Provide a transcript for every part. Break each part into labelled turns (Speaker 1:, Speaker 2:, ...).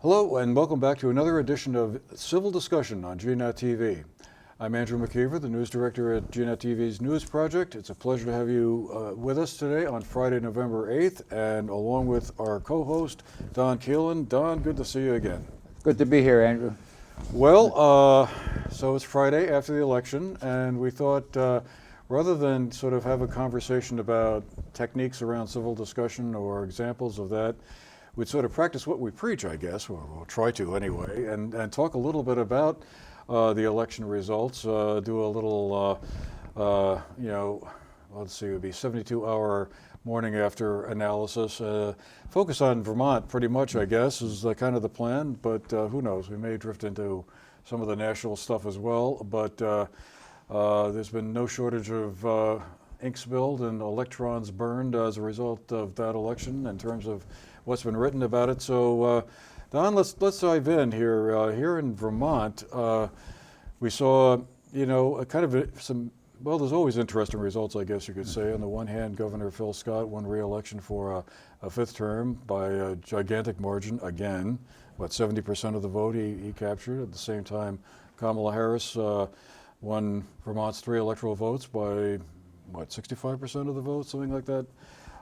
Speaker 1: Hello and welcome back to another edition of Civil Discussion on GNAT-TV. I'm Andrew McKeever, the news director at GNAT-TV's News Project. It's a pleasure to have you with us today on Friday, November 8th, and along with our co-host, Don Keelan. Don, good to see you again.
Speaker 2: Good to be here, Andrew.
Speaker 1: Well, so it's Friday after the election, and we thought rather than sort of have a conversation about techniques around civil discussion or examples of that, we'd sort of practice what we preach, I guess, or we'll try to anyway, and talk a little bit about the election results, do a little, let's see, it would be 72-hour morning after analysis. Focus on Vermont pretty much, I guess, is kind of the plan, but who knows, we may drift into some of the national stuff as well, but there's been no shortage of ink spilled and electrons burned as a result of that election in terms of what's been written about it. So, Don, let's dive in here. Here in Vermont, we saw, well, there's always interesting results, I guess you could say. On the one hand, Governor Phil Scott won re-election for a fifth term by a gigantic margin again. 70% of the vote he captured. At the same time, Kamala Harris won Vermont's 3 electoral votes by 65% of the vote, something like that.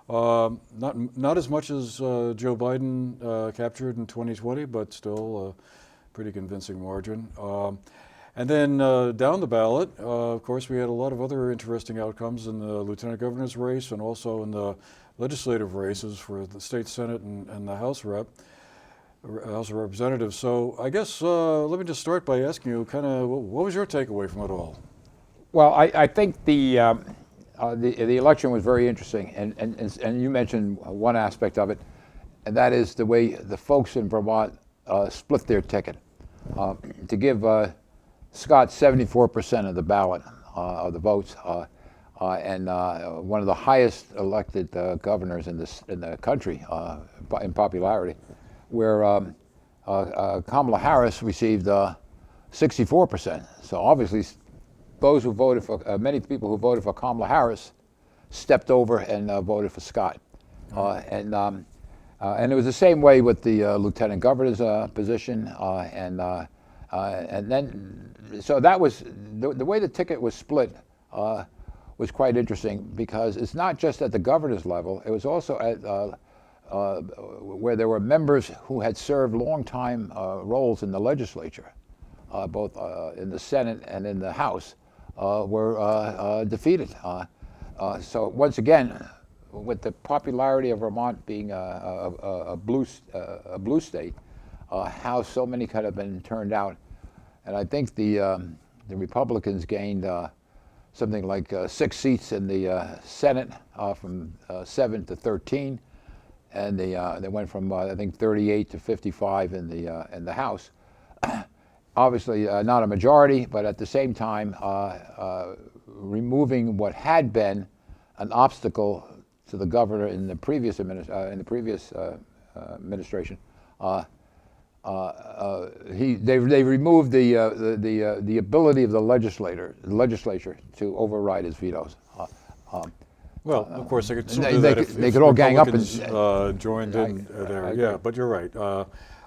Speaker 1: Not as much as Joe Biden captured in 2020, but still a pretty convincing margin. And then down the ballot, of course, we had a lot of other interesting outcomes in the lieutenant governor's race and also in the legislative races for the state senate and the House of Representatives. So I guess let me just start by asking you, kind of, what was your takeaway from it all?
Speaker 2: Well, I think the election was very interesting, and you mentioned one aspect of it, and that is the way the folks in Vermont split their ticket. To give Scott 74% of the ballot of the votes, and one of the highest elected governors in the country in popularity, where Kamala Harris received 64%. So obviously, those who voted for, many people who voted for Kamala Harris stepped over and voted for Scott. And it was the same way with the lieutenant governor's position. And then, so that was, the way the ticket was split was quite interesting, because it's not just at the governor's level, it was also at where there were members who had served long-time roles in the legislature, both in the Senate and in the House. Were defeated. So once again, with the popularity of Vermont being a blue state, how so many could have been turned out, and I think the Republicans gained something like 6 seats in the Senate, from 7 to 13, and they went from I think 38 to 55 in the House. Obviously not a majority, but at the same time removing what had been an obstacle to the governor in the previous administration. They removed the ability of the legislature to override his vetoes.
Speaker 1: Well, of course, they could
Speaker 2: they could all gang up and
Speaker 1: joined in there. Yeah, but you're right.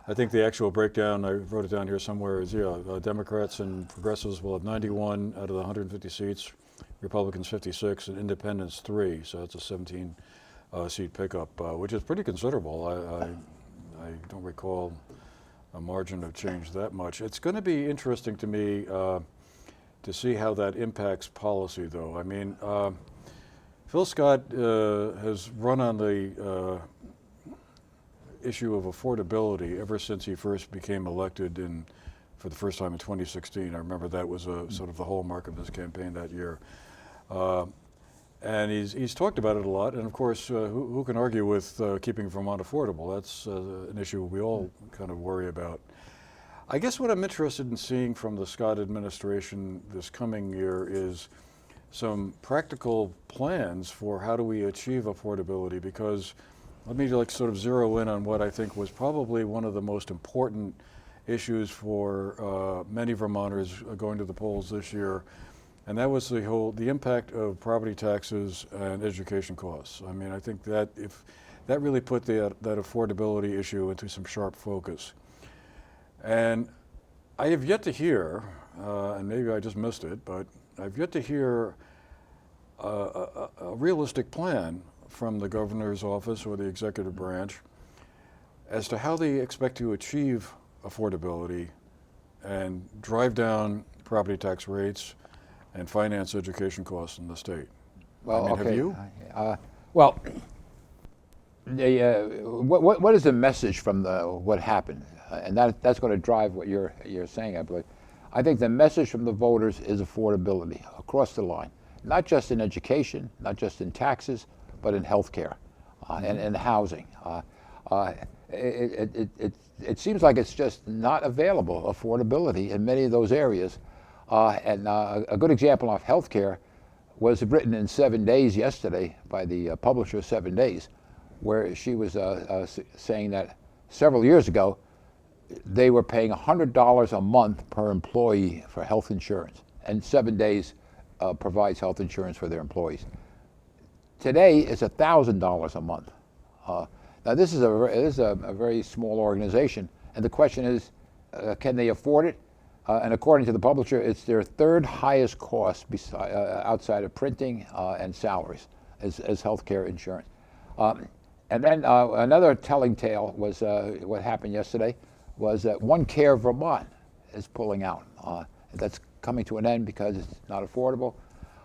Speaker 1: I think the actual breakdown, I wrote it down here somewhere, is Democrats and progressives will have 91 out of the 150 seats, Republicans 56, and independents 3. So that's a 17 seat pickup, which is pretty considerable. I don't recall a margin of change that much. It's going to be interesting to me to see how that impacts policy, though. I mean, Phil Scott has run on the issue of affordability ever since he first became elected for the first time in 2016. I remember that was sort of the hallmark of his campaign that year. And he's talked about it a lot, and of course, who can argue with keeping Vermont affordable? That's an issue we all kind of worry about. I guess what I'm interested in seeing from the Scott administration this coming year is some practical plans for how do we achieve affordability, because let me sort of zero in on what I think was probably one of the most important issues for many Vermonters going to the polls this year, and that was the impact of property taxes and education costs. I mean, I think that that really put that affordability issue into some sharp focus. And I have yet to hear, and maybe I just missed it, but I've yet to hear a realistic plan from the governor's office or the executive branch as to how they expect to achieve affordability and drive down property tax rates and finance education costs in the state.
Speaker 2: Well,
Speaker 1: I mean,
Speaker 2: okay.
Speaker 1: have you?
Speaker 2: Well, what is the message from what happened? And that's going to drive what you're saying, I believe. I think the message from the voters is affordability across the line, not just in education, not just in taxes, but in health care and in housing. It seems like it's just not available, affordability in many of those areas. And a good example of health care was written in 7 Days yesterday by the publisher 7 Days, where she was saying that several years ago they were paying $100 a month per employee for health insurance, and 7 Days provides health insurance for their employees. Today it's $1,000 a month. Now this is a very small organization, and the question is, can they afford it? And according to the publisher, it's their third highest cost outside of printing and salaries as healthcare insurance. And then another telling tale was what happened yesterday was that One Care Vermont is pulling out. That's coming to an end because it's not affordable.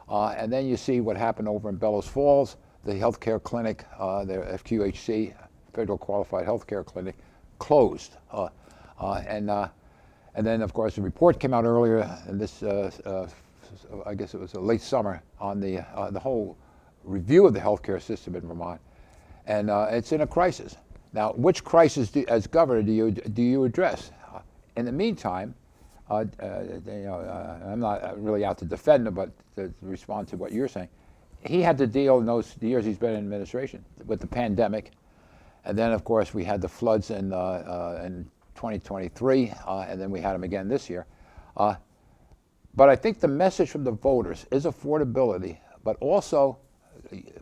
Speaker 2: And then you see what happened over in Bellows Falls, the healthcare clinic, their FQHC, Federal Qualified Healthcare Clinic, closed. And then, of course, the report came out earlier, and this, I guess it was late summer, on the whole review of the healthcare system in Vermont, and it's in a crisis. Now, which crisis, as governor, do you address? In the meantime, I'm not really out to defend him, but to respond to what you're saying, he had to deal in those years he's been in administration with the pandemic, and then, of course, we had the floods in 2023, and then we had them again this year. But I think the message from the voters is affordability, but also,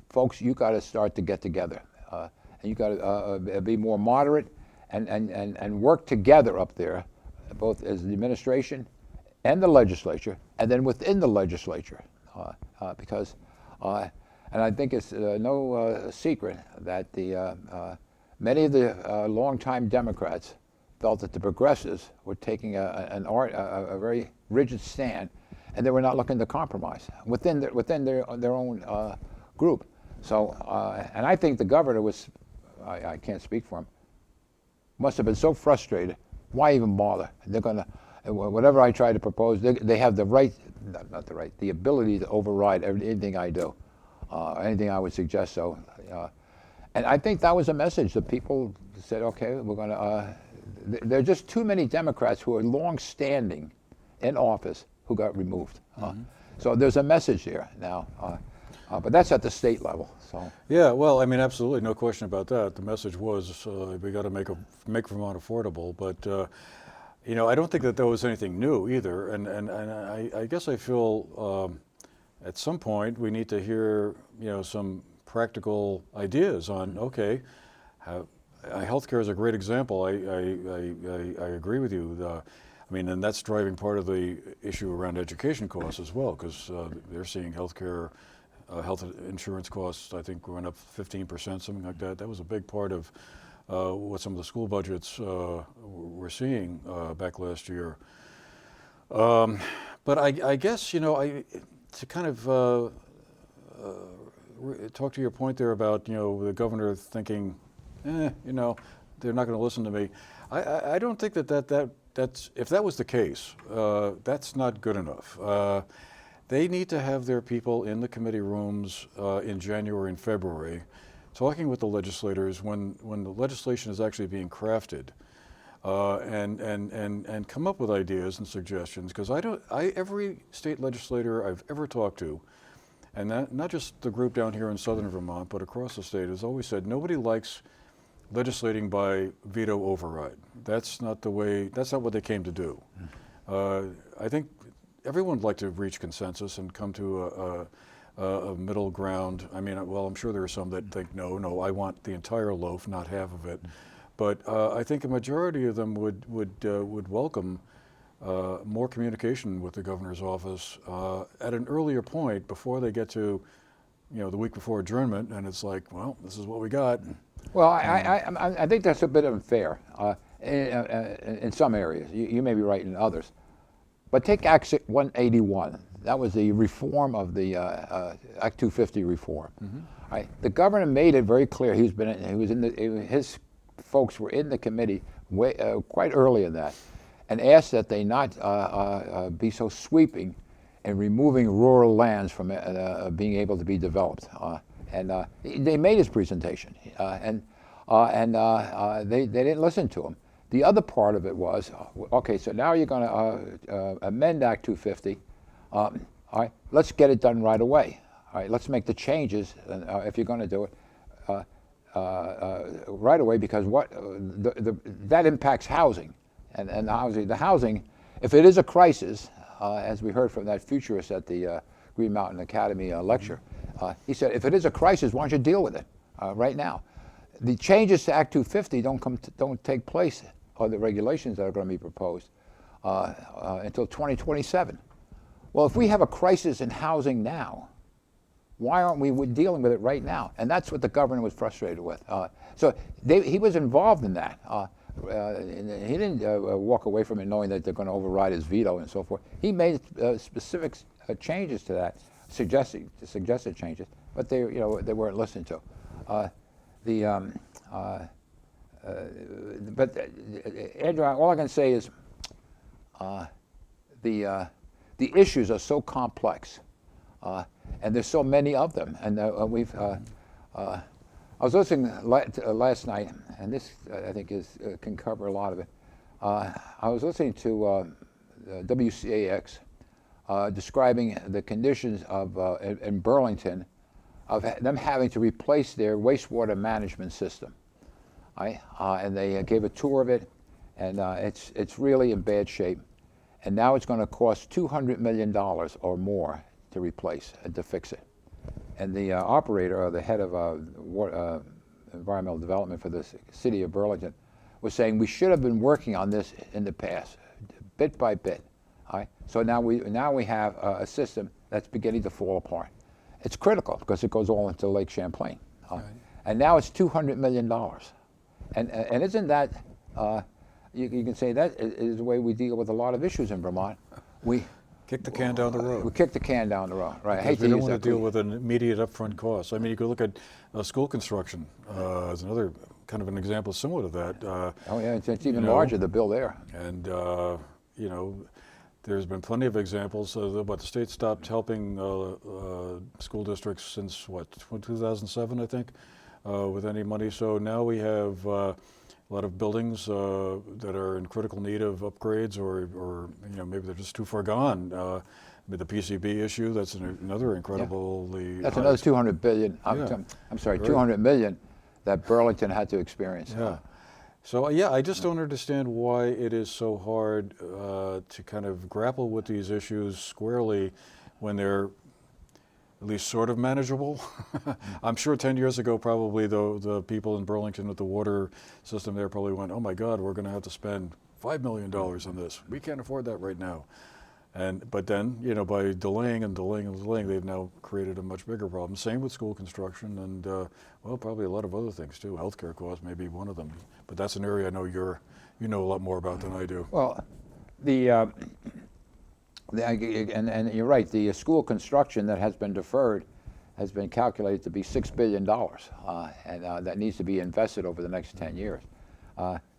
Speaker 2: folks, you got to start to get together. And you got to be more moderate and work together up there, both as the administration and the legislature, and then within the legislature, because, and I think it's no secret that many of the longtime Democrats felt that the progressives were taking a very rigid stand, and they were not looking to compromise within their own group. So, and I think the governor was, I can't speak for him, must have been so frustrated. Why even bother? They're gonna, whatever I try to propose, they have the right, not the right, the ability to override anything I do, anything I would suggest. So, and I think that was a message that people said, okay, we're gonna. There are just too many Democrats who are long-standing in office who got removed. So there's a message here now, but that's at the state level. So
Speaker 1: yeah, well, I mean, absolutely, no question about that. The message was we got to make Vermont affordable, but you know, I don't think that there was anything new either. And I guess I feel at some point we need to hear, you know, some practical ideas on okay. Healthcare is a great example. I agree with you. I mean, and that's driving part of the issue around education costs as well, because they're seeing healthcare, health insurance costs, I think, went up 15%, something like that. That was a big part of what some of the school budgets were seeing back last year. But I guess, you know, to kind of talk to your point there about, you know, the governor thinking, you know, they're not going to listen to me. I don't think that's if that was the case, that's not good enough. They need to have their people in the committee rooms in January and February, talking with the legislators when the legislation is actually being crafted, and come up with ideas and suggestions. Because every state legislator I've ever talked to, and not just the group down here in southern Vermont, but across the state, has always said nobody likes legislating by veto override. That's not the way. That's not what they came to do. I think everyone would like to reach consensus and come to a middle ground. I mean, well, I'm sure there are some that think, no, I want the entire loaf, not half of it. But I think a majority of them would welcome more communication with the governor's office at an earlier point before they get to, the week before adjournment, and it's like, well, this is what we got.
Speaker 2: Well, I think that's a bit unfair in some areas. You may be right in others. But take Act 181. That was the reform of the Act 250 reform. Right? The governor made it very clear. His folks were in the committee quite early in that, and asked that they not be so sweeping in removing rural lands from being able to be developed. And they made his presentation, and they didn't listen to him. The other part of it was, okay, so now you're going to amend Act 250. All right, let's get it done right away. All right, let's make the changes if you're going to do it right away, because that impacts housing, and the housing, if it is a crisis, as we heard from that futurist at the Green Mountain Academy lecture, he said, if it is a crisis, why don't you deal with it right now? The changes to Act 250 don't take place, or the regulations that are going to be proposed, until 2027. Well, if we have a crisis in housing now, why aren't we dealing with it right now? And that's what the governor was frustrated with. So he was involved in that. He didn't walk away from it knowing that they're going to override his veto and so forth. He made specific changes to that, suggested changes, but they weren't listened to. But Andrew, all I can say is the issues are so complex, and there's so many of them. And I was listening last night, and this I think can cover a lot of it. I was listening to WCAX describing the conditions in Burlington of them having to replace their wastewater management system. And they gave a tour of it, and it's really in bad shape. And now it's going to cost $200 million or more to replace and to fix it. And the operator, or the head of environmental development for the city of Burlington, was saying we should have been working on this in the past, bit by bit. So now we have a system that's beginning to fall apart. It's critical because it goes all into Lake Champlain, and now it's $200 million. And isn't that, you can say that is the way we deal with a lot of issues in Vermont. We
Speaker 1: kick the can down the road.
Speaker 2: We kick the can down the road, right? I hate
Speaker 1: we
Speaker 2: to
Speaker 1: don't
Speaker 2: use
Speaker 1: want
Speaker 2: that
Speaker 1: to deal with an immediate upfront cost. I mean, you could look at school construction as another kind of an example similar to that.
Speaker 2: Oh yeah, it's even larger, the bill there.
Speaker 1: And there's been plenty of examples. But the state stopped helping school districts since what, 2007, I think, with any money. So now we have a lot of buildings that are in critical need of upgrades, or maybe they're just too far gone. With the PCB issue, that's another incredibly.
Speaker 2: That's another $200 billion. I'm sorry, $200 million that Burlington had to experience.
Speaker 1: Yeah. So I just don't understand why it is so hard to kind of grapple with these issues squarely when they're at least sort of manageable. I'm sure 10 years ago, probably the people in Burlington with the water system there probably went, oh my God, we're going to have to spend $5 million on this. We can't afford that right now. But then, by delaying and delaying and delaying, they've now created a much bigger problem. Same with school construction and, probably a lot of other things too. Healthcare costs may be one of them. But that's an area I know you know a lot more about than I do.
Speaker 2: Well, and you're right, the school construction that has been deferred has been calculated to be $6 billion, and that needs to be invested over the next 10 years.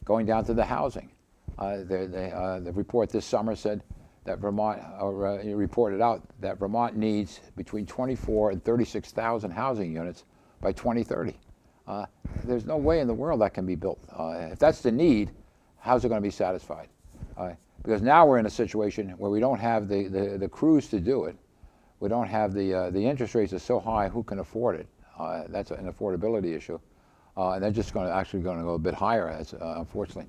Speaker 2: Going down to the housing, the report this summer said that Vermont, reported out that Vermont needs between 24 and 36,000 housing units by 2030. There's no way in the world that can be built. If that's the need, how's it going to be satisfied? Because now we're in a situation where we don't have the crews to do it. We don't have the interest rates are so high, who can afford it? That's an affordability issue. And they're just actually going to go a bit higher, unfortunately.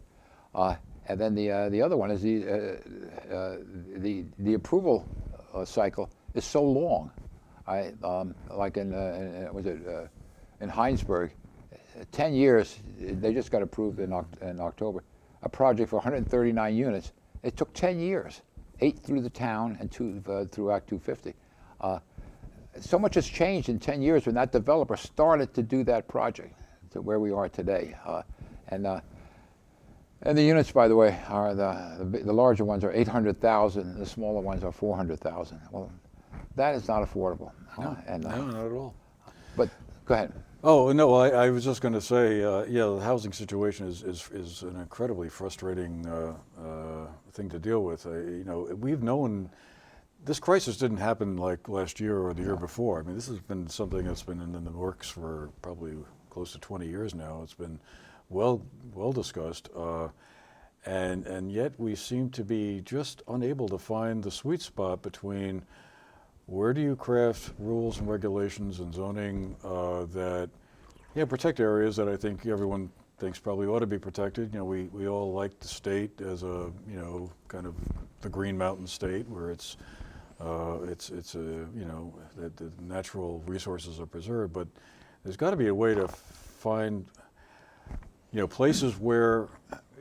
Speaker 2: And then the other one is the approval cycle is so long. Like in Heinsberg, 10 years, they just got approved in October, a project for 139 units. It took 10 years, 8 through the town and 2 through Act 250. So much has changed in 10 years when that developer started to do that project to where we are today. And the units, by the way, are the larger ones are 800,000, the smaller ones are 400,000. Well, that is not affordable.
Speaker 1: No, not at all.
Speaker 2: But go ahead.
Speaker 1: Oh, no, I was just going to say, yeah, the housing situation is an incredibly frustrating thing to deal with. You know, we've known this crisis didn't happen like last year or the year before. I mean, this has been something that's been in the works for probably close to 20 years now. It's been well discussed, and yet we seem to be just unable to find the sweet spot between where do you craft rules and regulations and zoning that protect areas that I think everyone thinks probably ought to be protected. You know, we all like the state as a, you know, kind of the Green Mountain state where it's a, you know, that the natural resources are preserved, but there's got to be a way to find, you know, places where,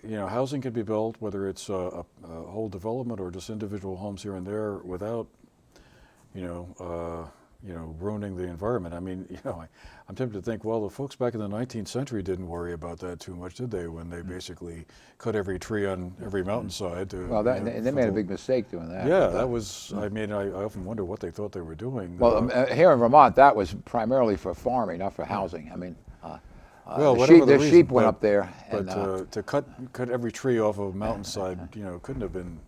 Speaker 1: you know, housing can be built, whether it's a whole development or just individual homes here and there, without, you know, ruining the environment. I mean, you know, I'm tempted to think, well, the folks back in the 19th century didn't worry about that too much, did they? When they basically cut every tree on every mountainside.
Speaker 2: Well, they made a big mistake doing that.
Speaker 1: Yeah, that was. I mean, I often wonder what they thought they were doing.
Speaker 2: Well, here in Vermont, that was primarily for farming, not for housing. I mean,
Speaker 1: well,
Speaker 2: the sheep went up there.
Speaker 1: But to cut every tree off of a mountainside, you know, couldn't have been.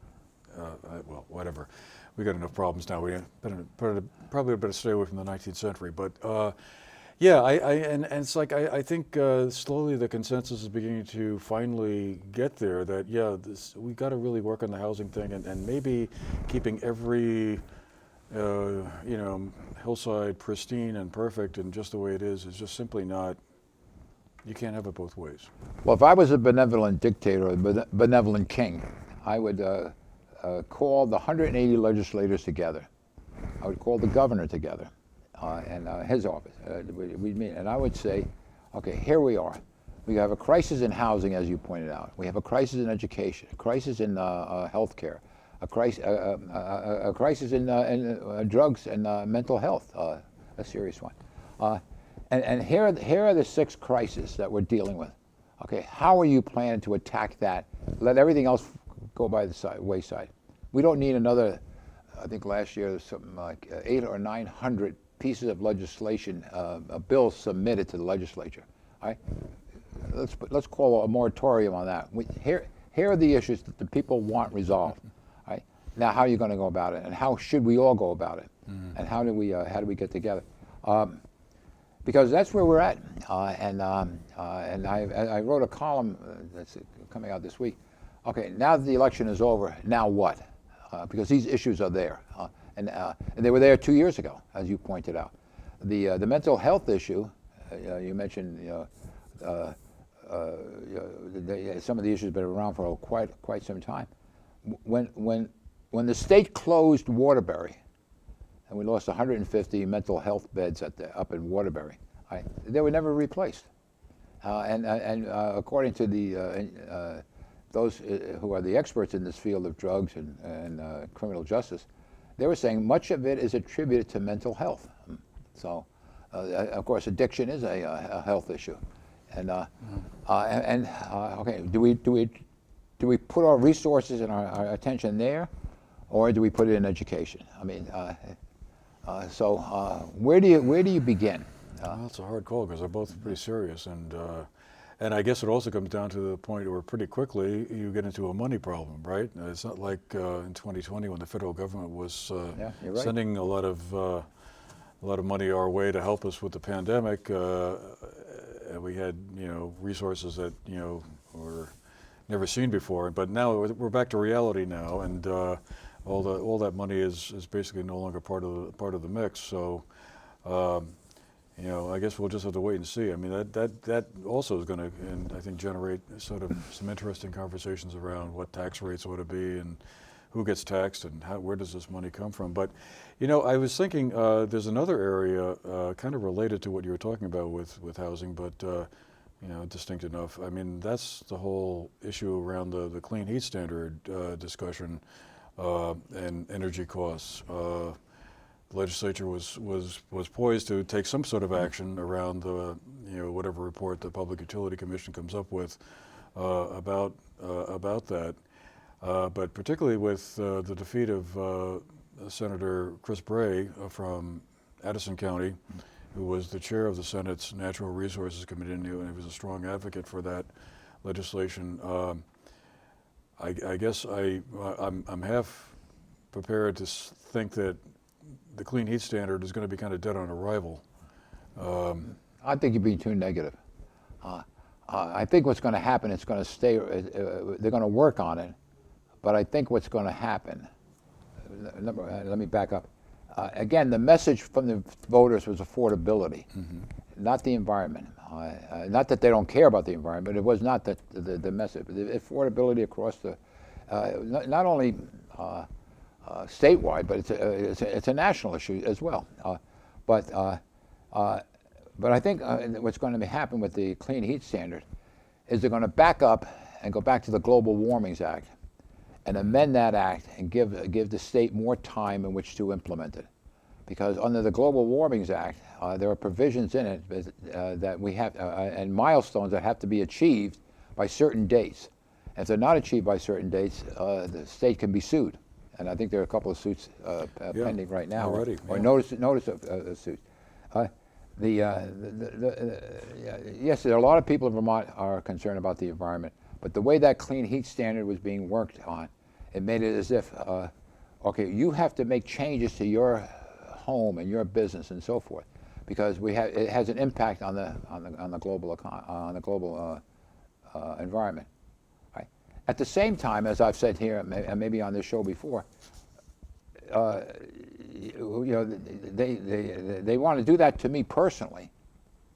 Speaker 1: Well, whatever. We got enough problems now. We probably better stay away from the 19th century. But yeah, and it's like I think slowly the consensus is beginning to finally get there. That we got to really work on the housing thing, and maybe keeping every you know, hillside pristine and perfect and just the way it is just simply not. You can't have it both ways.
Speaker 2: Well, if I was a benevolent dictator or a benevolent king, I would call the 180 legislators together. I would call the governor together and his office. We'd meet, and I would say, okay, here we are. We have a crisis in housing, as you pointed out. We have a crisis in education, a crisis in health care, a crisis in drugs and mental health, a serious one. And here are the 6 crises that we're dealing with. Okay, how are you planning to attack that? Let everything else go by the wayside. We don't need another. I think last year there was something like 800 or 900 pieces of legislation, bills submitted to the legislature. All right, let's call a moratorium on that. Here are the issues that the people want resolved. All right, now how are you going to go about it, and how should we all go about it, and how do we get together? Because that's where we're at. And I wrote a column that's coming out this week. Okay, now that the election is over, now what? Because these issues are there, and they were there 2 years ago, as you pointed out. The mental health issue, you mentioned, some of the issues have been around for quite some time. When the state closed Waterbury, and we lost 150 mental health beds up in Waterbury, they were never replaced. And according to those who are the experts in this field of drugs and criminal justice, they were saying much of it is attributed to mental health. So, of course, addiction is a health issue. And okay, do we put our resources and our attention there, or do we put it in education? I mean, so where do you begin?
Speaker 1: Well, that's a hard call because they're both pretty serious, and I guess it also comes down to the point where pretty quickly you get into a money problem, right? It's not like in 2020 when the federal government was
Speaker 2: right.
Speaker 1: sending a lot of money our way to help us with the pandemic. And we had, you know, resources that, you know, were never seen before. But now we're back to reality now, and all that money is basically no longer part of the mix. So. You know, I guess we'll just have to wait and see. I mean, that also is going to, and I think, generate sort of some interesting conversations around what tax rates ought to be and who gets taxed and where does this money come from. But, you know, I was thinking there's another area kind of related to what you were talking about with housing, but distinct enough. I mean, that's the whole issue around the clean heat standard discussion and energy costs. The legislature was poised to take some sort of action around the whatever report the Public Utility Commission comes up with about that. But particularly with the defeat of Senator Chris Bray from Addison County, who was the chair of the Senate's Natural Resources Committee, and he was a strong advocate for that legislation. I guess I'm half prepared to think that the clean heat standard is going to be kind of dead on arrival.
Speaker 2: I think you're being too negative. I think what's going to happen, it's going to stay, they're going to work on it, but I think what's going to happen, let me back up. Again, the message from the voters was affordability, not the environment. Not that they don't care about the environment, it was not the message. The affordability across the, not only statewide, but it's a national issue as well. But I think what's going to happen with the Clean Heat Standard is they're going to back up and go back to the Global Warming Act and amend that act and give the state more time in which to implement it. Because under the Global Warming Act, there are provisions in it that we have, and milestones that have to be achieved by certain dates. If they're not achieved by certain dates, the state can be sued. And I think there are a couple of suits pending right now,
Speaker 1: already,
Speaker 2: or notice of suits. Yes, there are a lot of people in Vermont are concerned about the environment, but the way that clean heat standard was being worked on, it made it as if, okay, you have to make changes to your home and your business and so forth, because it has an impact on the global environment. Right? At the same time, as I've said here and maybe on this show before, they want to do that to me personally,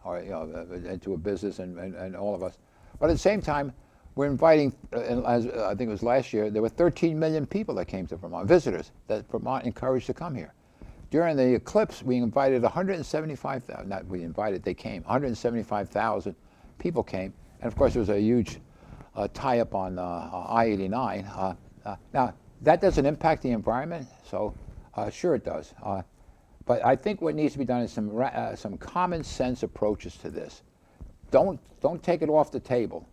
Speaker 2: or to a business and all of us. But at the same time, we're inviting, as I think it was last year, there were 13 million people that came to Vermont, visitors that Vermont encouraged to come here. During the eclipse, we invited 175,000, not we invited, they came, 175,000 people came. And of course, there was a huge tie-up on I-89. Now, that doesn't impact the environment, so sure it does. But I think what needs to be done is some common sense approaches to this. Don't take it off the table,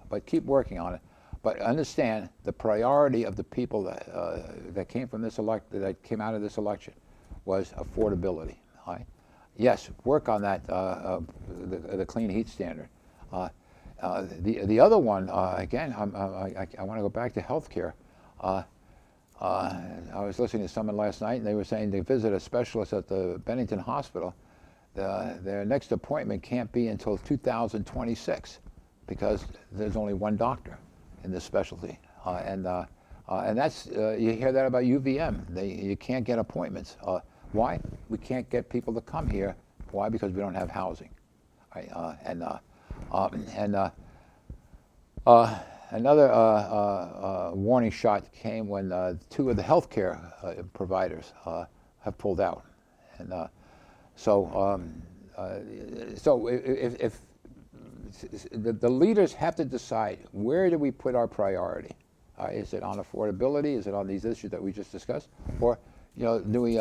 Speaker 2: but keep working on it. But understand the priority of the people that came from this that came out of this election was affordability. Right? Yes, work on that the clean heat standard. The other one, again, I want to go back to healthcare. I was listening to someone last night, and they were saying they visit a specialist at the Bennington Hospital. Their next appointment can't be until 2026 because there's only one doctor in this specialty. And that's, you hear that about UVM. You can't get appointments. Why? We can't get people to come here. Why? Because we don't have housing. Right? Another warning shot came when two of the healthcare providers have pulled out, and so if the leaders have to decide, where do we put our priority? Is it on affordability? Is it on these issues that we just discussed, or do we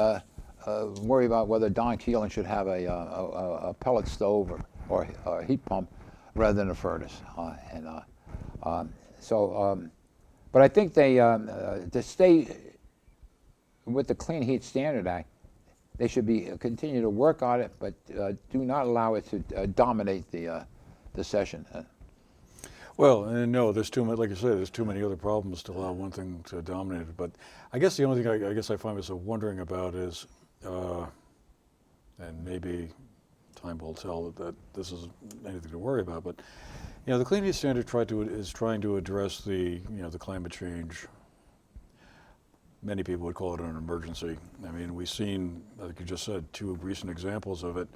Speaker 2: worry about whether Don Keelan should have a pellet stove or a heat pump rather than a furnace? But I think they, to stay with the Clean Heat Standard Act, they should continue to work on it, but do not allow it to dominate the session.
Speaker 1: Well, and no, there's too many, like you said, there's too many other problems to allow one thing to dominate it. But I guess the only thing I guess I find myself wondering about is, and maybe time will tell that this isn't anything to worry about, but the Clean Heat Standard is trying to address the climate change. Many people would call it an emergency. I mean, we've seen, like you just said, two recent examples of it,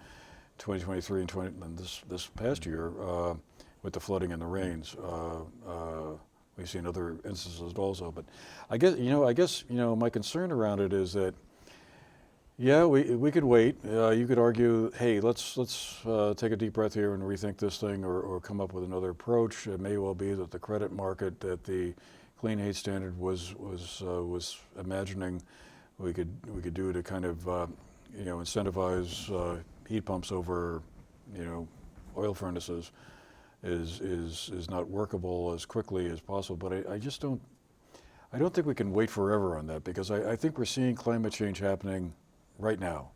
Speaker 1: 2023 and this past year, with the flooding and the rains. We've seen other instances also, but I guess my concern around it is that Yeah, we could wait. You could argue, hey, let's take a deep breath here and rethink this thing, or come up with another approach. It may well be that the credit market that the clean heat standard was imagining we could do to kind of incentivize heat pumps over oil furnaces is not workable as quickly as possible. But I just don't. I don't think we can wait forever on that, because I think we're seeing climate change happening right now,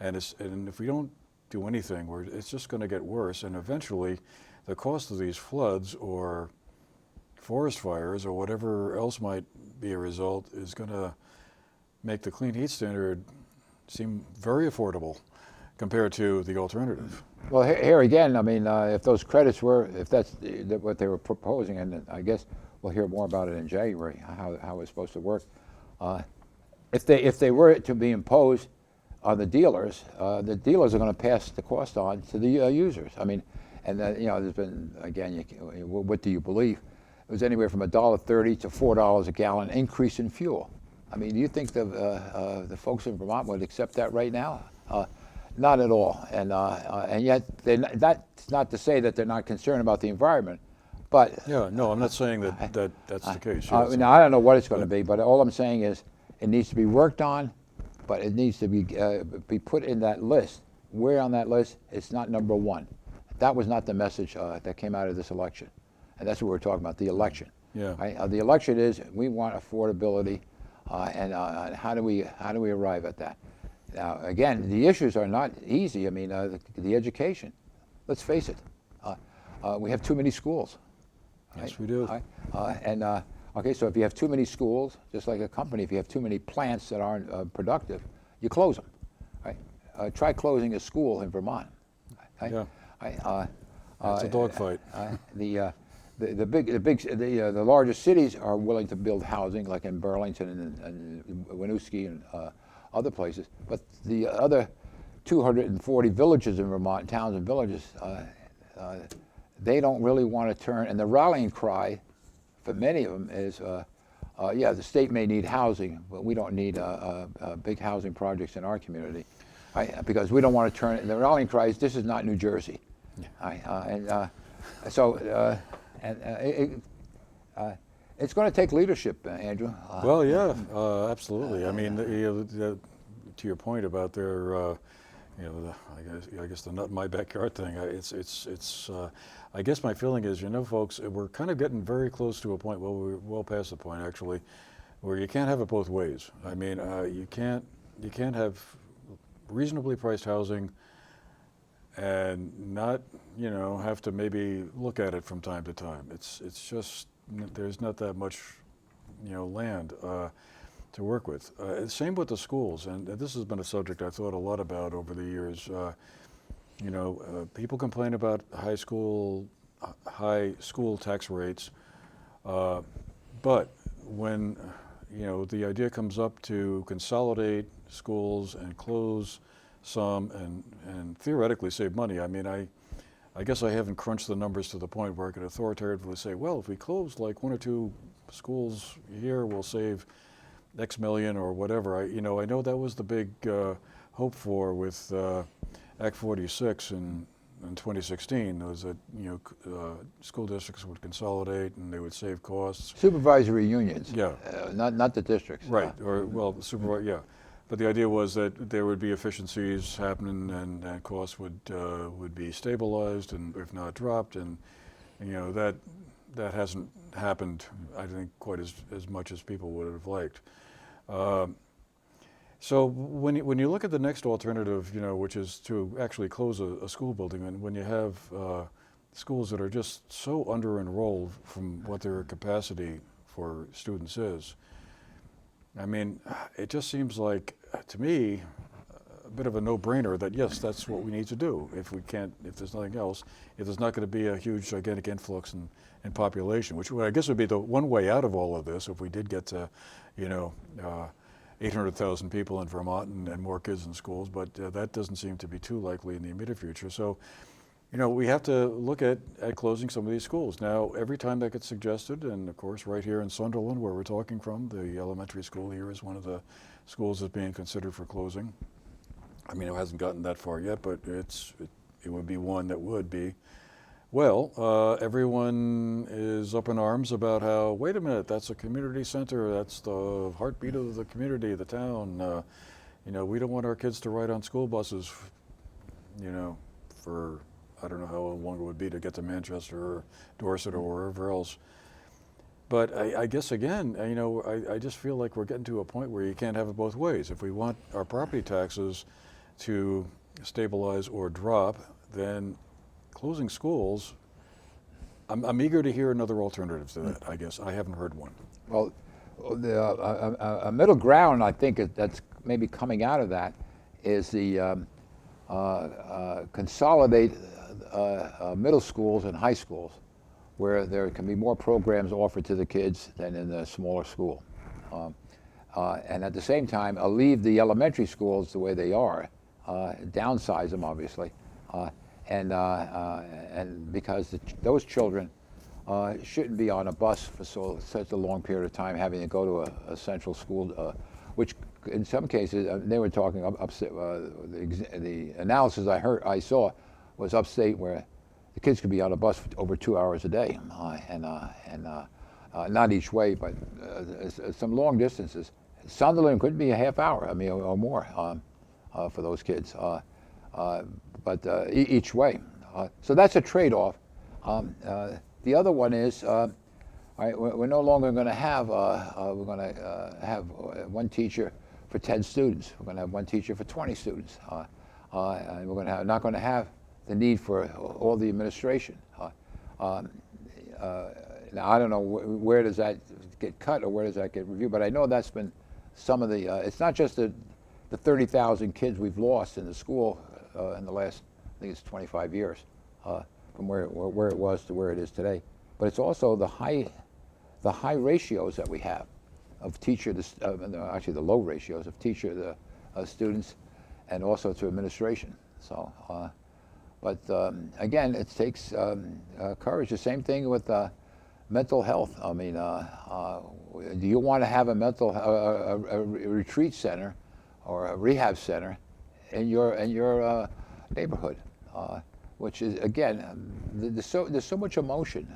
Speaker 1: and if we don't do anything, it's just going to get worse, and eventually the cost of these floods or forest fires or whatever else might be a result is going to make the clean heat standard seem very affordable compared to the alternative.
Speaker 2: Well, here again, I mean, if those credits were, if that's what they were proposing, and I guess we'll hear more about it in January, how it's supposed to work. If they were to be imposed on the dealers are going to pass the cost on to the users. I mean, and there's been, again, what do you believe? It was anywhere from $1.30 to $4 a gallon increase in fuel. I mean, do you think the folks in Vermont would accept that right now? Not at all. And yet, that's not to say that they're not concerned about the environment. But
Speaker 1: yeah, no, I'm not saying that's the case.
Speaker 2: Now, I don't know what it's going to be, but all I'm saying is it needs to be worked on, but it needs to be put in that list. Where on that list? It's not number one. That was not the message that came out of this election, and that's what we're talking about, the election.
Speaker 1: Yeah.
Speaker 2: Right? The election is we want affordability, and how do we arrive at that? Now, again, the issues are not easy. I mean, the education. Let's face it. We have too many schools.
Speaker 1: Yes,
Speaker 2: right?
Speaker 1: we do.
Speaker 2: Okay, so if you have too many schools, just like a company, if you have too many plants that aren't productive, you close them. Right? Try closing a school in Vermont. Right?
Speaker 1: Yeah.
Speaker 2: Right?
Speaker 1: It's a dogfight.
Speaker 2: The largest cities are willing to build housing, like in Burlington and Winooski and other places, but the other 240 villages in Vermont, towns and villages, they don't really want to turn, and the rallying cry for many of them is, yeah, the state may need housing, but we don't need big housing projects in our community, right? Because we don't want to turn it. The rallying cry is, this is not New Jersey. Right? It's going to take leadership, Andrew.
Speaker 1: Well, yeah, absolutely. I mean, to your point about their, I guess the nut in my backyard thing. I guess my feeling is, folks, we're kind of getting very close to a point. Well, we're well past the point actually, where you can't have it both ways. I mean, you can't have reasonably priced housing and not, have to maybe look at it from time to time. It's just, there's not that much, land to work with. Same with the schools, and this has been a subject I thought a lot about over the years. People complain about high school tax rates, but when the idea comes up to consolidate schools and close some and theoretically save money, I mean, I guess I haven't crunched the numbers to the point where I could authoritatively say, well, if we close like 1 or 2 schools here, we'll save X million or whatever. I know that was the big hope for with Act 46 in 2016, was that school districts would consolidate and they would save costs.
Speaker 2: Supervisory unions.
Speaker 1: Yeah.
Speaker 2: Not the districts.
Speaker 1: Right. Or well, yeah. But the idea was that there would be efficiencies happening, and costs would be stabilized, and if not dropped, and that hasn't happened, I think, quite as much as people would have liked. So when you look at the next alternative, which is to actually close a school building, and when you have schools that are just so under-enrolled from what their capacity for students is, I mean, it just seems like, to me, a bit of a no-brainer that yes, that's what we need to do. If there's nothing else, if there's not going to be a huge, gigantic influx in population, which I guess would be the one way out of all of this if we did get to, 800,000 people in Vermont and more kids in schools, but that doesn't seem to be too likely in the immediate future. So, we have to look at closing some of these schools. Now, every time that gets suggested, and of course right here in Sunderland where we're talking from, the elementary school here is one of the schools that's being considered for closing. I mean, it hasn't gotten that far yet, but it would be one that would be. Well, everyone is up in arms about how, wait a minute, that's a community center, that's the heartbeat of the community, the town. You know, we don't want our kids to ride on school buses, you know, for, I don't know how long it would be to get to Manchester or Dorset or wherever else. But I guess, again, you know, I just feel like we're getting to a point where you can't have it both ways. If we want our property taxes to stabilize or drop, then closing schools, I'm eager to hear another alternative to that, I guess. I haven't heard one.
Speaker 2: Well, a middle ground, I think, that's maybe coming out of that is the consolidate middle schools and high schools, where there can be more programs offered to the kids than in the smaller school. And at the same time, leave the elementary schools the way they are, downsize them, obviously, and because those children shouldn't be on a bus for such a long period of time, having to go to a central school, which in some cases, they were talking upstate, the analysis I saw was upstate, where the kids could be on a bus for over 2 hours a day, and not each way, but some long distances. Sunderland could be a half hour, I mean, or more for those kids, but each way. So that's a trade-off. The other one is, we're no longer going to have one teacher for 10 students. We're going to have one teacher for 20 students, and we're going to not going to have the need for all the administration. Now, I don't know where does that get cut or where does that get reviewed, but I know that's been some of the, it's not just the 30,000 kids we've lost in the school in the last, I think it's 25 years, from where it was to where it is today, but it's also the high ratios that we have of teacher to, actually the low ratios of teacher to students and also to administration. So, but again, it takes courage. The same thing with mental health. I mean, do you want to have a retreat center or a rehab center in your neighborhood? Which is, again, there's so much emotion.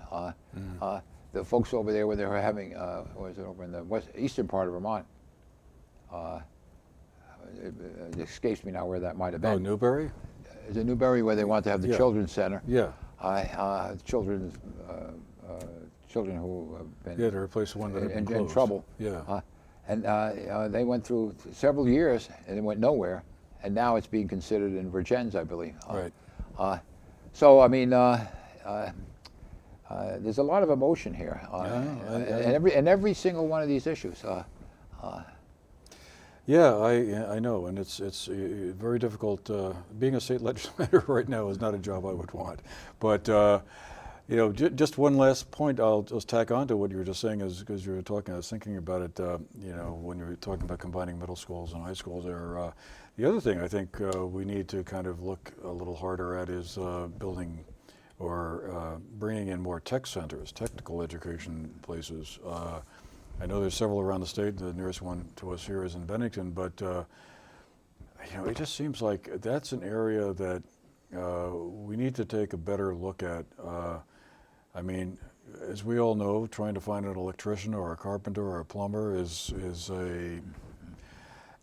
Speaker 2: The folks over there, where they were having, was it over in the eastern part of Vermont? It escapes me now where that might have been.
Speaker 1: Oh, Newbury?
Speaker 2: Is it Newbury, where they want to have the children's center?
Speaker 1: Yeah.
Speaker 2: Children who have been
Speaker 1: to replace the one that had been closed.
Speaker 2: In trouble.
Speaker 1: Yeah.
Speaker 2: And they went through several years and it went nowhere, and now it's being considered in Virgins, I believe.
Speaker 1: Right.
Speaker 2: So I mean, there's a lot of emotion here, and every single one of these issues.
Speaker 1: Yeah, I know, and it's very difficult. Being a state legislator right now is not a job I would want. But you know, just one last point I'll just tack on to what you were just saying, is because you were talking, I was thinking about it. You know, when you were talking about combining middle schools and high schools, there. The other thing I think we need to kind of look a little harder at is building or bringing in more tech centers, technical education places. I know there's several around the state. The nearest one to us here is in Bennington, but you know, it just seems like that's an area that we need to take a better look at. I mean, as we all know, trying to find an electrician or a carpenter or a plumber is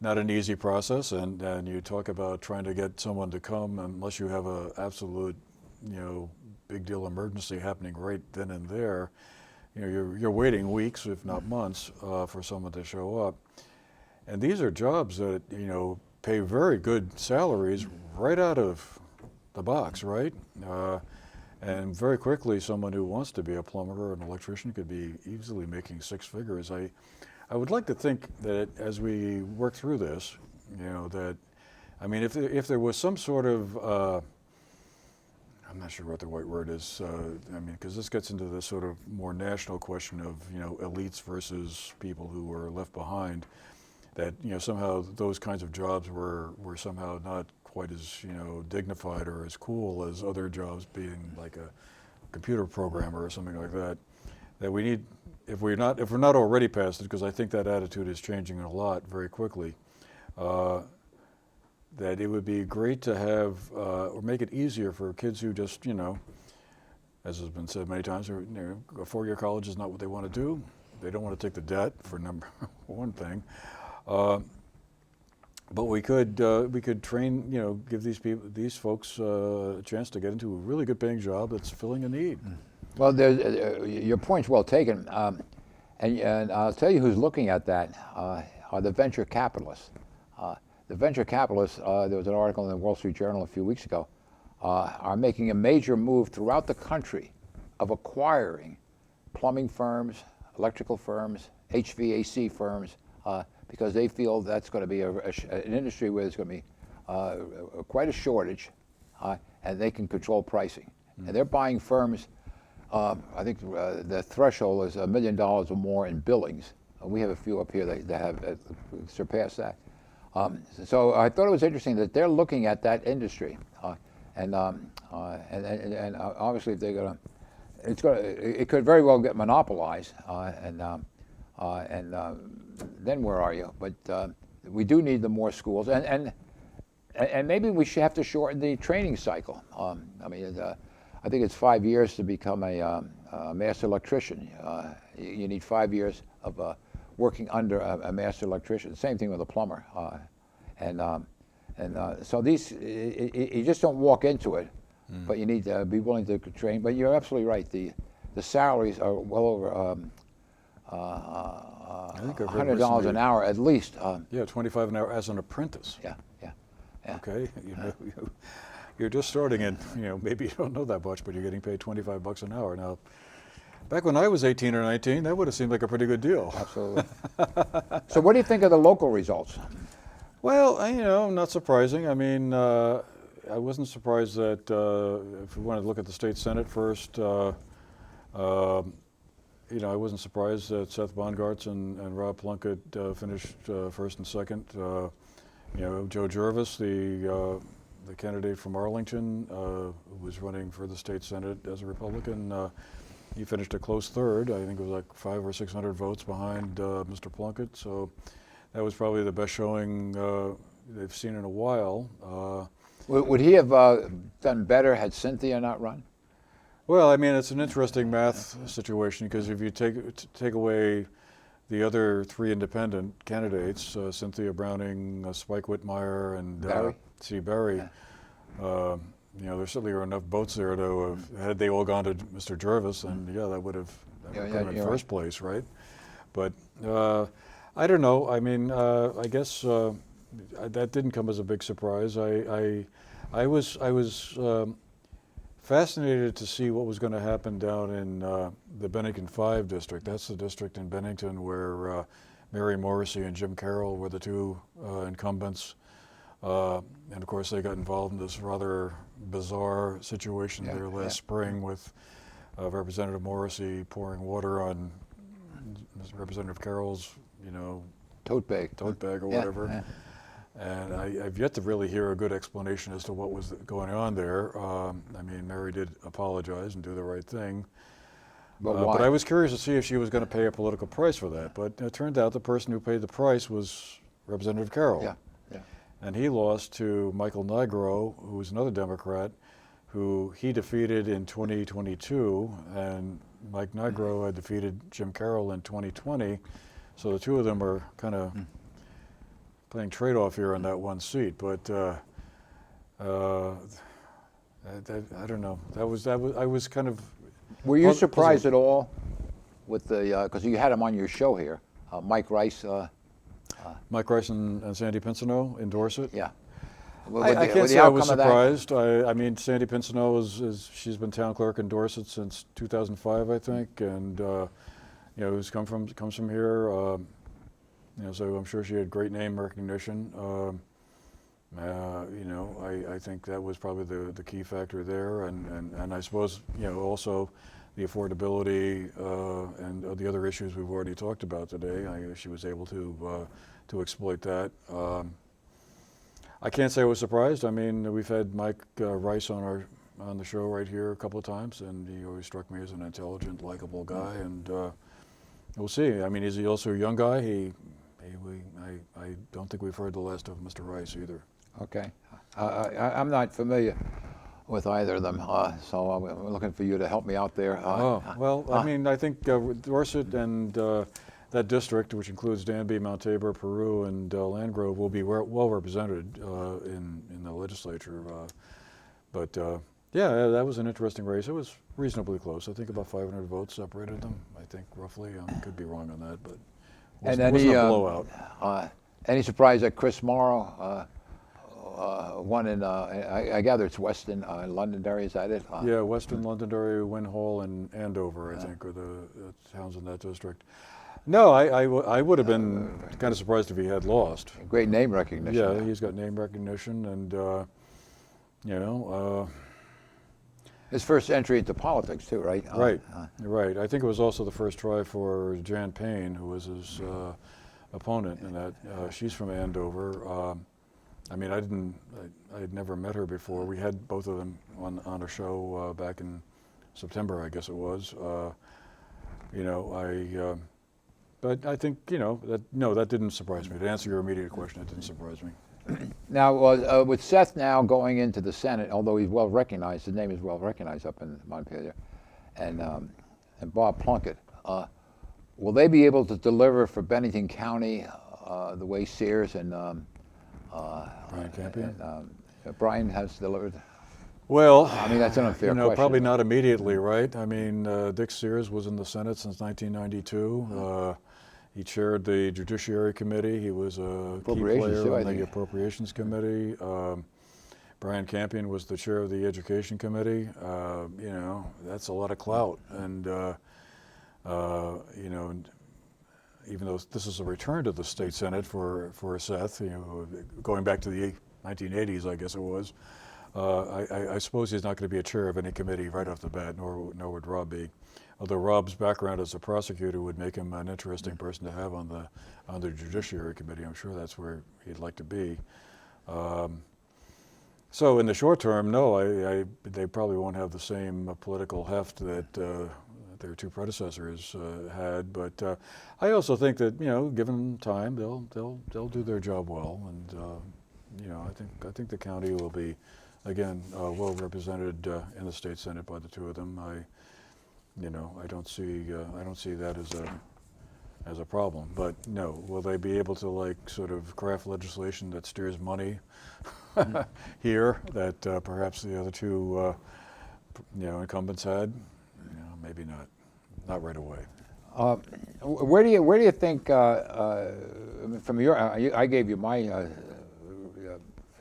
Speaker 1: not an easy process, and you talk about trying to get someone to come unless you have a absolute, you know, big deal emergency happening right then and there. You know, you're waiting weeks, if not months, for someone to show up. And these are jobs that, you know, pay very good salaries right out of the box, right? And very quickly, someone who wants to be a plumber or an electrician could be easily making six figures. I would like to think that as we work through this, you know, that, I mean, if there was some sort of, I'm not sure what the right word is, I mean, because this gets into this sort of more national question of, you know, elites versus people who were left behind, that, you know, somehow those kinds of jobs were somehow not quite as, you know, dignified or as cool as other jobs, being like a computer programmer or something like that. That we need, if we're not already past it, because I think that attitude is changing a lot very quickly, that it would be great to have, or make it easier for kids who just, as has been said many times, a four-year college is not what they want to do. They don't want to take the debt, for number one thing. But we could train, give these folks a chance to get into a really good paying job that's filling a need.
Speaker 2: Well, your point's well taken, and I'll tell you who's looking at that are the venture capitalists. The venture capitalists, there was an article in the Wall Street Journal a few weeks ago, are making a major move throughout the country of acquiring plumbing firms, electrical firms, HVAC firms, because they feel that's going to be an industry where there's going to be quite a shortage, and they can control pricing. And they're buying firms, I think the threshold is $1 million or more in billings. We have a few up here that have surpassed that. So I thought it was interesting that they're looking at that industry, and obviously if they're going to, it could very well get monopolized, and then where are you? But we do need the more schools, and maybe we should have to shorten the training cycle. I mean, I think it's 5 years to become a master electrician. You need 5 years of working under a master electrician. Same thing with a plumber, so these you just don't walk into it, but you need to be willing to train. But you're absolutely right. The salaries are well over
Speaker 1: I think I've heard
Speaker 2: $100 an hour at least.
Speaker 1: Yeah, $25 an hour as an apprentice.
Speaker 2: Yeah.
Speaker 1: Okay, you're just starting, and maybe you don't know that much, but you're getting paid $25 an hour now. Back when I was 18 or 19, that would have seemed like a pretty good deal.
Speaker 2: Absolutely. So what do you think of the local results?
Speaker 1: Well, not surprising. I mean, I wasn't surprised that if we want to look at the state Senate first, I wasn't surprised that Seth Bongartz and Rob Plunkett finished first and second. Joe Jervis, the candidate from Arlington, who was running for the state Senate as a Republican, he finished a close third. I think it was like 500 or 600 votes behind Mr. Plunkett. So that was probably the best showing they've seen in a while.
Speaker 2: Would he have done better had Cynthia not run?
Speaker 1: Well, I mean, it's an interesting math situation, because if you take away the other three independent candidates, Cynthia Browning, Spike Whitmire, and Steve Barry, there certainly are enough votes there to had they all gone to Mr. Jervis, and that would have come in first place, right? But I don't know. I mean, I guess that didn't come as a big surprise. I was fascinated to see what was going to happen down in the Bennington 5 district. That's the district in Bennington where Mary Morrissey and Jim Carroll were the two incumbents. And of course, they got involved in this rather bizarre situation there last spring with Representative Morrissey pouring water on Representative Carroll's,
Speaker 2: tote bag
Speaker 1: or whatever. And I've yet to really hear a good explanation as to what was going on there. I mean, Mary did apologize and do the right thing. But I was curious to see if she was going to pay a political price for that. But it turned out the person who paid the price was Representative Carroll.
Speaker 2: Yeah.
Speaker 1: And he lost to Michael Nigro, who was another Democrat, who he defeated in 2022. And Mike Nigro had defeated Jim Carroll in 2020. So the two of them are kind of playing trade-off here on that one seat, but I don't know. That was I was kind of.
Speaker 2: Were you surprised at all with the because you had him on your show here, Mike Rice?
Speaker 1: Mike Rice and Sandy Pinsino endorse it.
Speaker 2: Yeah.
Speaker 1: I can't say I was surprised. I mean, Sandy Pinsino she's been town clerk in Dorset since 2005, I think, and comes from here. So I'm sure she had great name recognition. I think that was probably the key factor there, and I suppose also the affordability and the other issues we've already talked about today. She was able to exploit that. I can't say I was surprised. I mean, we've had Mike Rice on the show right here a couple of times, and he always struck me as an intelligent, likable guy. And we'll see. I mean, is he also a young guy? I don't think we've heard the last of Mr. Rice either.
Speaker 2: Okay. I'm not familiar with either of them, so I'm looking for you to help me out there.
Speaker 1: Well, I mean, I think Dorset and that district, which includes Danby, Mount Tabor, Peru, and Landgrove, will be well represented in the legislature. Yeah, that was an interesting race. It was reasonably close. I think about 500 votes separated them, I think, roughly. I could be wrong on that, but it wasn't a blowout.
Speaker 2: Any surprise that Chris Morrow won in, I gather it's Western Londonderry, is that it?
Speaker 1: Yeah, Western Londonderry, Winhall, and Andover, I think, are the towns in that district. No, I would have been kind of surprised if he had lost.
Speaker 2: Great name recognition.
Speaker 1: Yeah, he's got name recognition, and you know.
Speaker 2: His first entry into politics too, right?
Speaker 1: Right. I think it was also the first try for Jan Payne, who was his opponent in that. She's from Andover. I mean, I had never met her before. We had both of them on a show back in September, I guess it was. You know, but I think, you know, that didn't surprise me. To answer your immediate question, it didn't surprise me.
Speaker 2: Now, with Seth now going into the Senate, although he's well recognized, his name is well recognized up in Montpelier, and Bob Plunkett, will they be able to deliver for Bennington County the way Sears and
Speaker 1: Brian Campion?
Speaker 2: Brian has delivered?
Speaker 1: Well,
Speaker 2: I mean, that's an unfair question.
Speaker 1: Probably not immediately, right? I mean, Dick Sears was in the Senate since 1992. He chaired the Judiciary Committee. He was a key player on the Appropriations Committee. Brian Campion was the chair of the Education Committee. You know, that's a lot of clout. And, you know, even though this is a return to the state Senate for Seth, you know, going back to the 1980s, I guess it was, I suppose he's not going to be a chair of any committee right off the bat, nor would Rob be. Although Rob's background as a prosecutor would make him an interesting person to have on the Judiciary Committee. I'm sure that's where he'd like to be. So in the short term, no, they probably won't have the same political heft that their two predecessors had. But I also think that, you know, given time, they'll do their job well. And you know, I think the county will be, again, well represented in the state Senate by the two of them. You know, I don't see that as a problem. But no, will they be able to, like, sort of craft legislation that steers money here that perhaps the other two, you know, incumbents had? You know, maybe not right away.
Speaker 2: Where do you think, from your, I gave you my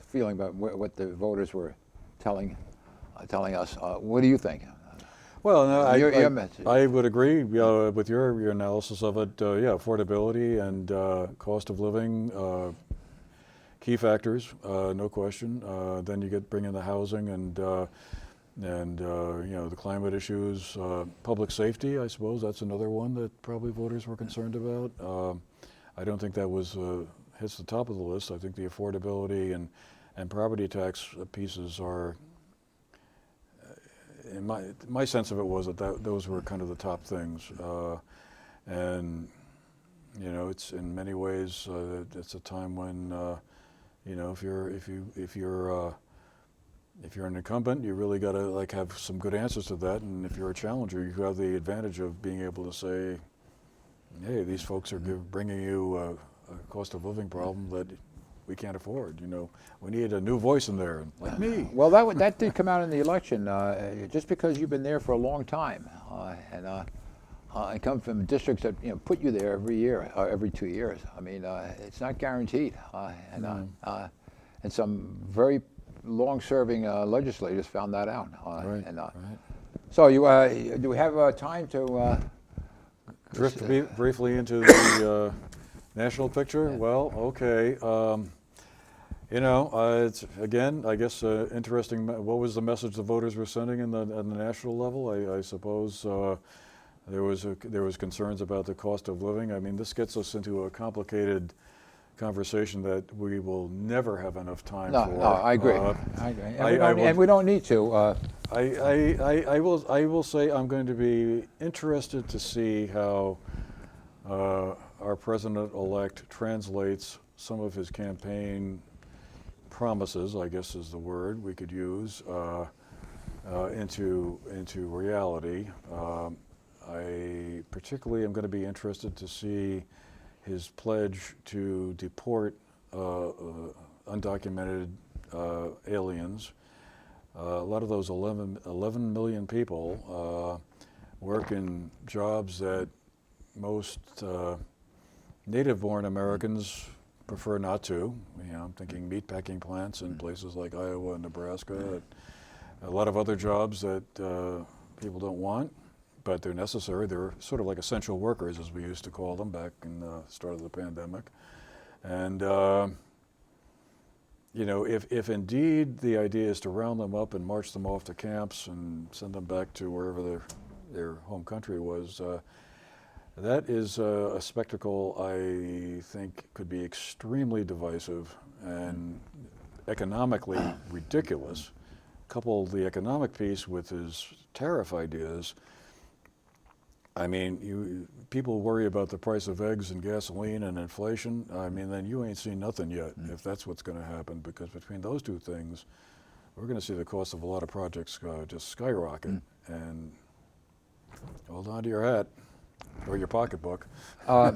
Speaker 2: feeling about what the voters were telling us. What do you think?
Speaker 1: Well, no, I would agree with your analysis of it. Yeah, affordability and cost of living, key factors, no question. Then you bring in the housing and you know, the climate issues, public safety. I suppose that's another one that probably voters were concerned about. I don't think that hits the top of the list. I think the affordability and property tax pieces are. In my sense of it was that those were kind of the top things, and you know, it's in many ways it's a time when you know, if you're an incumbent, you really got to, like, have some good answers to that, and if you're a challenger, you have the advantage of being able to say, hey, these folks are bringing you a cost of living problem that we can't afford. You know, we need a new voice in there, like me.
Speaker 2: Well, that did come out in the election. Just because you've been there for a long time, and come from districts that, you know, put you there every year, every 2 years. I mean, it's not guaranteed. And some very long-serving legislators found that out.
Speaker 1: Right.
Speaker 2: So do we have time to
Speaker 1: drift briefly into the national picture? Yeah. Well, okay. You know, it's, again, I guess, interesting. What was the message the voters were sending on the national level? I suppose there was concerns about the cost of living. I mean, this gets us into a complicated conversation that we will never have enough time for. No,
Speaker 2: I agree. And we don't need to.
Speaker 1: I will say I'm going to be interested to see how our president-elect translates some of his campaign promises, I guess is the word we could use, into reality. I particularly am going to be interested to see his pledge to deport undocumented aliens. A lot of those 11 million people work in jobs that most native-born Americans prefer not to. You know, I'm thinking meatpacking plants in places like Iowa and Nebraska. A lot of other jobs that people don't want, but they're necessary. They're sort of like essential workers, as we used to call them back in the start of the pandemic. And you know, if indeed the idea is to round them up and march them off to camps and send them back to wherever their home country was, that is a spectacle I think could be extremely divisive and economically ridiculous. Couple the economic piece with his tariff ideas. I mean, people worry about the price of eggs and gasoline and inflation. I mean, then you ain't seen nothing yet if that's what's going to happen, because between those two things, we're going to see the cost of a lot of projects just skyrocket. And hold on to your hat or your pocketbook.
Speaker 2: I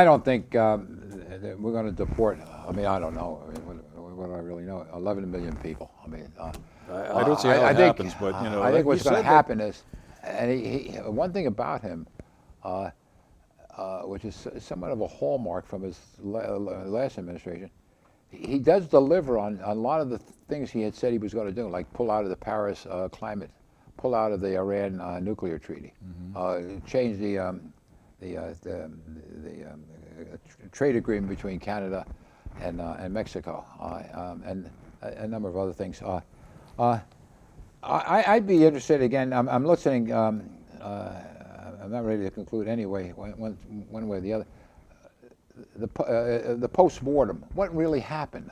Speaker 2: don't think that we're going to deport. I mean, I don't know. I mean, what do I really know? 11 million people. I mean,
Speaker 1: I don't see how it happens, but you know,
Speaker 2: I think what's going to happen is, and one thing about him, which is somewhat of a hallmark from his last administration, he does deliver on a lot of the things he had said he was going to do, like pull out of the Paris climate, pull out of the Iran nuclear treaty, change the trade agreement between Canada and Mexico, and a number of other things. I'd be interested again. I'm listening. I'm not ready to conclude anyway, one way or the other. The post-mortem, what really happened,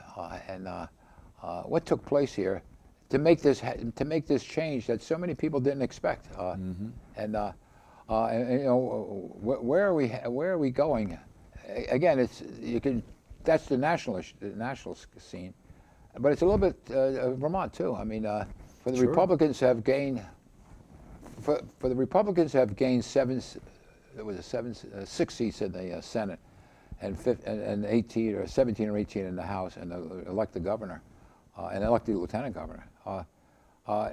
Speaker 2: and what took place here to make this change that so many people didn't expect, and you know, where are we going? Again, that's the national scene, but it's a little bit Vermont too. I mean, for the Republicans have gained 6 seats in the Senate, and 18 or 17 or 18 in the House, and elect the governor, and elect the lieutenant governor,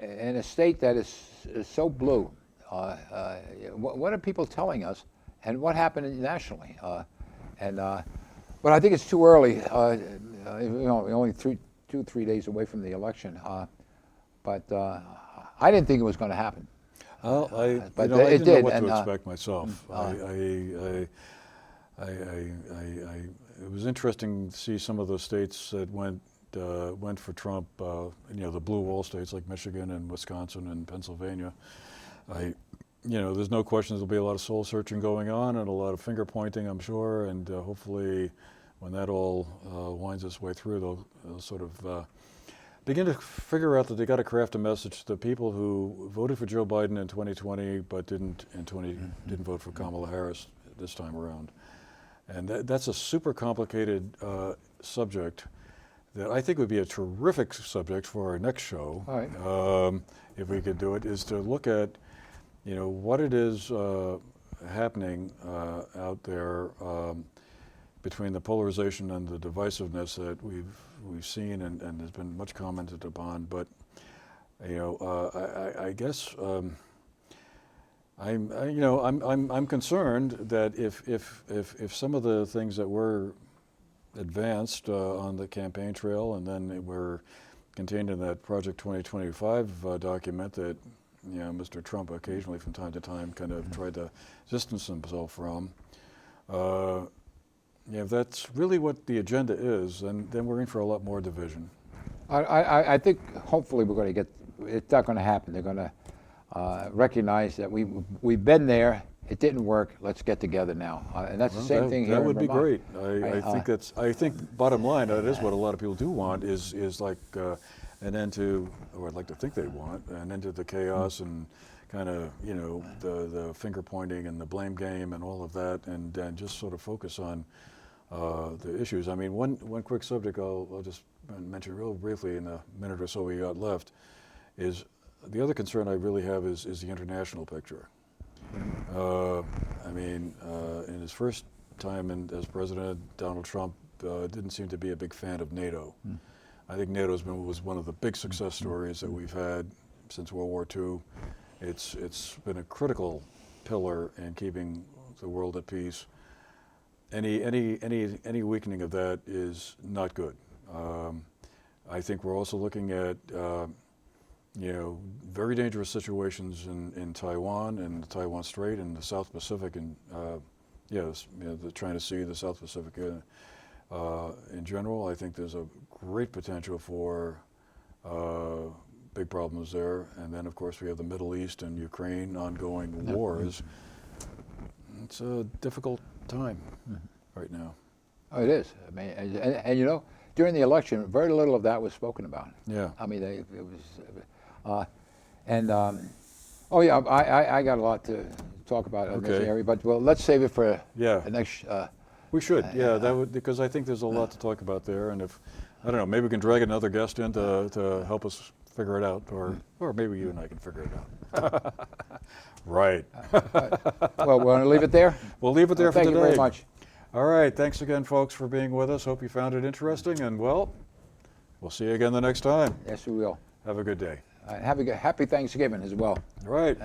Speaker 2: in a state that is so blue. What are people telling us, and what happened nationally? But I think it's too early. You know, we're only 3 days away from the election. But I didn't think it was going to happen.
Speaker 1: Well, I
Speaker 2: but
Speaker 1: didn't know what
Speaker 2: and,
Speaker 1: to expect myself. It was interesting to see some of the states that went for Trump. You know, the blue wall states like Michigan and Wisconsin and Pennsylvania. You know, there's no question there'll be a lot of soul searching going on and a lot of finger pointing, I'm sure. And hopefully, when that all winds its way through, they'll sort of begin to figure out that they got to craft a message to the people who voted for Joe Biden in 2020 but didn't vote for Kamala Harris this time around. And that's a super complicated subject that I think would be a terrific subject for our next show.
Speaker 2: All right.
Speaker 1: If we could do it, is to look at, you know, what it is happening out there between the polarization and the divisiveness that we've seen and has been much commented upon. But you know, I guess I'm concerned that if some of the things that were advanced on the campaign trail and then were contained in that Project 2025 document that, you know, Mr. Trump occasionally from time to time kind of tried to distance himself from, yeah, if that's really what the agenda is, then we're in for a lot more division.
Speaker 2: I think hopefully we're going to get. It's not going to happen. They're going to recognize that we've been there. It didn't work. Let's get together now. And that's the same thing here.
Speaker 1: That would
Speaker 2: in
Speaker 1: be
Speaker 2: Vermont.
Speaker 1: great. I think bottom line, that is what a lot of people do want is like an end to, or I'd like to think they want an end to the chaos and kind of, you know, the finger pointing and the blame game and all of that, and just sort of focus on the issues. I mean, one quick subject I'll just mention real briefly in the minute or so we got left is the other concern I really have is the international picture. I mean, in his first time as president, Donald Trump didn't seem to be a big fan of NATO. I think NATO was one of the big success stories that we've had since World War II. It's been a critical pillar in keeping the world at peace. Any weakening of that is not good. I think we're also looking at very dangerous situations in Taiwan and the Taiwan Strait and the South Pacific, and the China Sea, the South Pacific in general. I think there's a great potential for big problems there. And then, of course, we have the Middle East and Ukraine ongoing wars. It's a difficult time right now.
Speaker 2: Oh, it is. I mean, and you know, during the election, very little of that was spoken about.
Speaker 1: Yeah.
Speaker 2: I mean, it was, oh yeah, I got a lot to talk about in this area, but well, let's save it for the next.
Speaker 1: We should, that would, because I think there's a lot to talk about there, and if, I don't know, maybe we can drag another guest in to help us figure it out, or maybe you and I can figure it out. Right.
Speaker 2: Well, we're going to leave it there?
Speaker 1: We'll leave it there for today.
Speaker 2: Thank you very much.
Speaker 1: All right, thanks again, folks, for being with us. Hope you found it interesting, and well, we'll see you again the next time.
Speaker 2: Yes, we will.
Speaker 1: Have a good day.
Speaker 2: Have a happy Thanksgiving as well.
Speaker 1: All right.